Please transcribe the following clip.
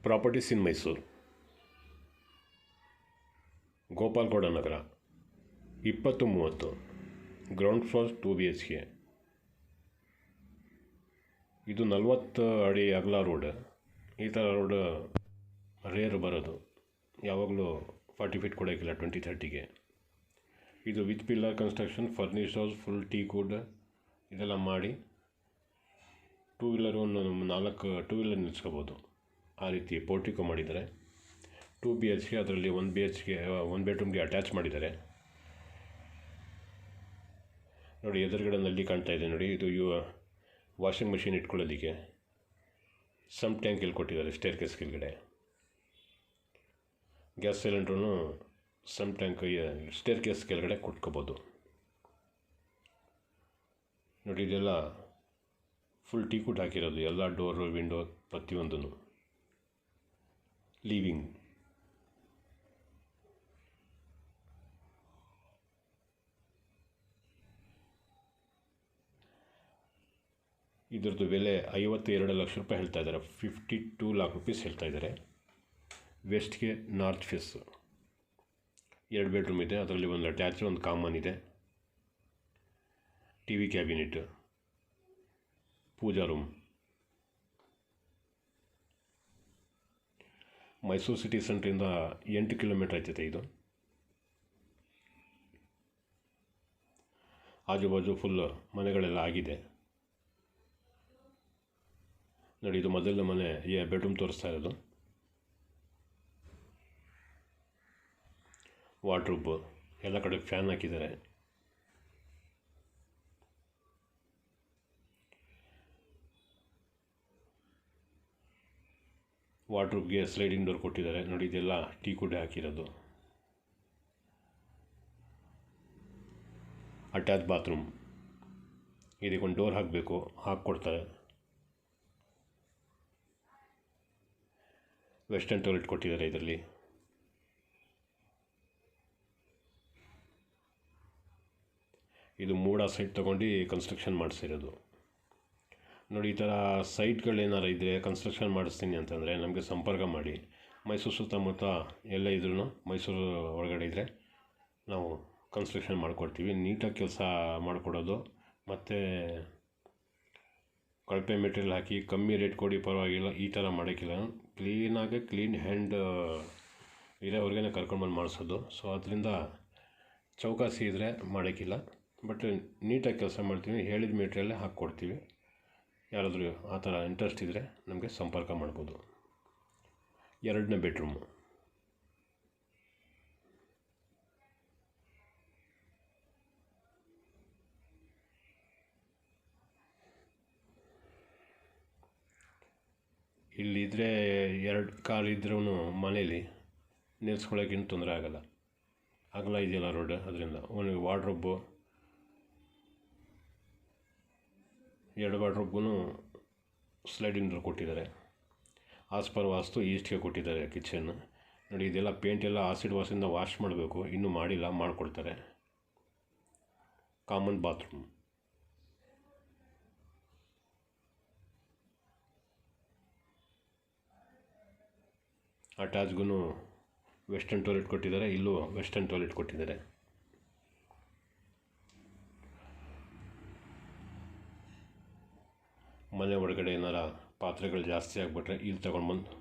Properties in Mysuru, Gopalagowda Nagar, 2030, ground floor 2 BHK. ಇದು 40 ಅಡಿ ಅಗಲ ರೋಡ್. ಈ ಥರ ರೋಡ್ ರೇರ್ ಬರೋದು, ಯಾವಾಗಲೂ 40 ಫೀಟ್ ಕೊಡೋಕ್ಕಿಲ್ಲ 20-30ಗೆ. ಇದು with pillar construction, furnished house, full teak wood ಇದೆಲ್ಲ ಮಾಡಿ 2 ವೀಲರು 4 2 ವೀಲರ್ ನಿಲ್ಲಿಸ್ಕೋಬೋದು. ಆ ರೀತಿ ಪೋರ್ಟಿಕೋ ಮಾಡಿದ್ದಾರೆ. 2 BHK, ಅದರಲ್ಲಿ 1 BHK 1 ಬೆಡ್ರೂಮ್ಗೆ ಅಟ್ಯಾಚ್ ಮಾಡಿದ್ದಾರೆ. ನೋಡಿ, ಎದುರುಗಡೆ ನಲ್ಲಿ ಕಾಣ್ತಾ ಇದೆ ನೋಡಿ, ಇದು ವಾಷಿಂಗ್ ಮಿಷಿನ್ ಇಟ್ಕೊಳ್ಳೋದಕ್ಕೆ ಸಂಪ್ ಟ್ಯಾಂಕ್ ಇಲ್ಲಿ ಕೊಟ್ಟಿದ್ದಾರೆ. ಸ್ಟೇರ್ ಕೇಸ್ ಕೆಳಗಡೆ gas cylinder sump tank stair case ಕೆಳಗಡೆ ಕೊಟ್ಕೋಬೋದು. ನೋಡಿ, ಇದೆಲ್ಲ ಫುಲ್ ಟೀಕುಡ್ ಹಾಕಿರೋದು, ಎಲ್ಲ ಡೋರು ವಿಂಡೋ ಪ್ರತಿಯೊಂದೂ ಲೀವಿಂಗ್. ಇದ್ರದ್ದು ಬೆಲೆ 52 ಲಕ್ಷ ರೂಪಾಯಿ ಹೇಳ್ತಾ ಇದ್ದಾರೆ. 52 lakh rupees ಹೇಳ್ತಾ ಇದ್ದಾರೆ. ವೆಸ್ಟ್ಗೆ ನಾರ್ತ್ ಫೇಸ್ 2 ಬೆಡ್ರೂಮ್ ಇದೆ. ಅದರಲ್ಲಿ ಒಂದು ಅಟ್ಯಾಚ್, ಒಂದು ಕಾಮನ್ ಇದೆ. TV ಕ್ಯಾಬಿನೆಟ್, ಪೂಜಾ ರೂಮ್. ಮೈಸೂರು ಸಿಟಿ ಸೆಂಟ್ರಿಂದ 8 ಕಿಲೋಮೀಟ್ರ್ ಆಗ್ತೈತೆ ಇದು. ಆಜುಬಾಜು ಫುಲ್ ಮನೆಗಳೆಲ್ಲ ಆಗಿದೆ. ನೋಡಿ, ಇದು ಮೊದಲನೇ ಮನೆ, ಬೆಡ್ರೂಮ್ ತೋರಿಸ್ತಾ ಇರೋದು. ವಾರ್ಡ್ರೋಬ್, ಎಲ್ಲ ಕಡೆ ಫ್ಯಾನ್ ಹಾಕಿದ್ದಾರೆ. ವಾರ್ಡ್ರೋಬ್ಗೆ ಸ್ಲೈಡಿಂಗ್ ಡೋರ್ ಕೊಟ್ಟಿದ್ದಾರೆ. ನೋಡಿ, ಇದೆಲ್ಲ ಟೀಕುಡ್ ಹಾಕಿರೋದು. ಅಟ್ಯಾಚ್ ಬಾತ್ರೂಮ್, ಇದಕ್ಕೊಂದು ಡೋರ್ ಹಾಕಬೇಕು, ಹಾಕ್ಕೊಡ್ತಾರೆ. ವೆಸ್ಟರ್ನ್ ಟಾಯ್ಲೆಟ್ ಕೊಟ್ಟಿದ್ದಾರೆ ಇದರಲ್ಲಿ. ಇದು ಮೂಡ ಸೈಟ್ ತೊಗೊಂಡು ಕನ್ಸ್ಟ್ರಕ್ಷನ್ ಮಾಡಿಸಿರೋದು. ನೋಡಿ, ಈ ಥರ ಸೈಟ್ಗಳೇನಾರು ಇದ್ದರೆ, ಕನ್ಸ್ಟ್ರಕ್ಷನ್ ಮಾಡಿಸ್ತೀನಿ ಅಂತಂದರೆ ನಮಗೆ ಸಂಪರ್ಕ ಮಾಡಿ. ಮೈಸೂರು ಸುತ್ತಮುತ್ತ ಎಲ್ಲ ಇದ್ರೂ, ಮೈಸೂರು ಒಳಗಡೆ ಇದ್ದರೆ ನಾವು ಕನ್ಸ್ಟ್ರಕ್ಷನ್ ಮಾಡಿಕೊಡ್ತೀವಿ. ನೀಟಾಗಿ ಕೆಲಸ ಮಾಡಿಕೊಡೋದು. ಮತ್ತು ಕಳಪೆ ಮೆಟೀರಿಯಲ್ ಹಾಕಿ ಕಮ್ಮಿ ರೇಟ್ ಕೊಡಿ ಪರವಾಗಿಲ್ಲ, ಈ ಥರ ಮಾಡೋಕ್ಕಿಲ್ಲ. ಕ್ಲೀನಾಗಿ ಕ್ಲೀನ್ ಹ್ಯಾಂಡ್ ಇರೋವ್ರಿಗೇ ಕರ್ಕೊಂಡ್ಬಂದು ಮಾಡಿಸೋದು. ಸೊ ಅದರಿಂದ ಚೌಕಾಸಿ ಇದ್ದರೆ ಮಾಡೋಕ್ಕಿಲ್ಲ. ಬಟ್ ನೀಟಾಗಿ ಕೆಲಸ ಮಾಡ್ತೀವಿ, ಹೇಳಿದ ಮೆಟೀರಿಯಲ್ಲೇ ಹಾಕ್ಕೊಡ್ತೀವಿ. ಯಾರಾದರೂ ಆ ಥರ ಇಂಟ್ರೆಸ್ಟ್ ಇದ್ದರೆ ನಮಗೆ ಸಂಪರ್ಕ ಮಾಡ್ಬೋದು. 2ನೇ ಬೆಡ್ರೂಮು, ಇಲ್ಲಿದ್ದರೆ 2 ಕಾರ್ ಇದ್ರೂ ಮನೇಲಿ ನಿಲ್ಲಿಸ್ಕೊಳ್ಳೋಕ್ಕೇನು ತೊಂದರೆ ಆಗೋಲ್ಲ. ಅಗಲ ಇದೆಯಲ್ಲ ರೋಡ್, ಅದರಿಂದ. ಒಂದು ವಾರ್ಡ್ರೋಬು, 2 ವಾರ್ಡ್ರೋಬ್ಗೂ ಸ್ಲೈಡಿಂಗ್ ಡೋರ್ ಕೊಟ್ಟಿದ್ದಾರೆ. ಆಸ್ ಪರ್ ವಾಸ್ತು ಈಸ್ಟ್ಗೆ ಕೊಟ್ಟಿದ್ದಾರೆ ಕಿಚನ್. ನೋಡಿ, ಇದೆಲ್ಲ ಪೇಂಟ್ ಎಲ್ಲ ಆಸಿಡ್ ವಾಶಿಂದ ವಾಶ್ ಮಾಡಬೇಕು, ಇನ್ನೂ ಮಾಡಿಲ್ಲ, ಮಾಡಿಕೊಡ್ತಾರೆ. ಕಾಮನ್ ಬಾತ್ರೂಮ್, ಅಟ್ಯಾಚ್ಗೂ ವೆಸ್ಟರ್ನ್ ಟಾಯ್ಲೆಟ್ ಕೊಟ್ಟಿದ್ದಾರೆ. ಇಲ್ಲೂ ವೆಸ್ಟರ್ನ್ ಟಾಯ್ಲೆಟ್ ಕೊಟ್ಟಿದ್ದಾರೆ. ಮನೆ ಒಳಗಡೆ ಏನಾರ ಪಾತ್ರೆಗಳು ಜಾಸ್ತಿ ಆಗಿಬಿಟ್ರೆ ಇಲ್ಲಿ ತಗೊಂಡ್ಬಂದು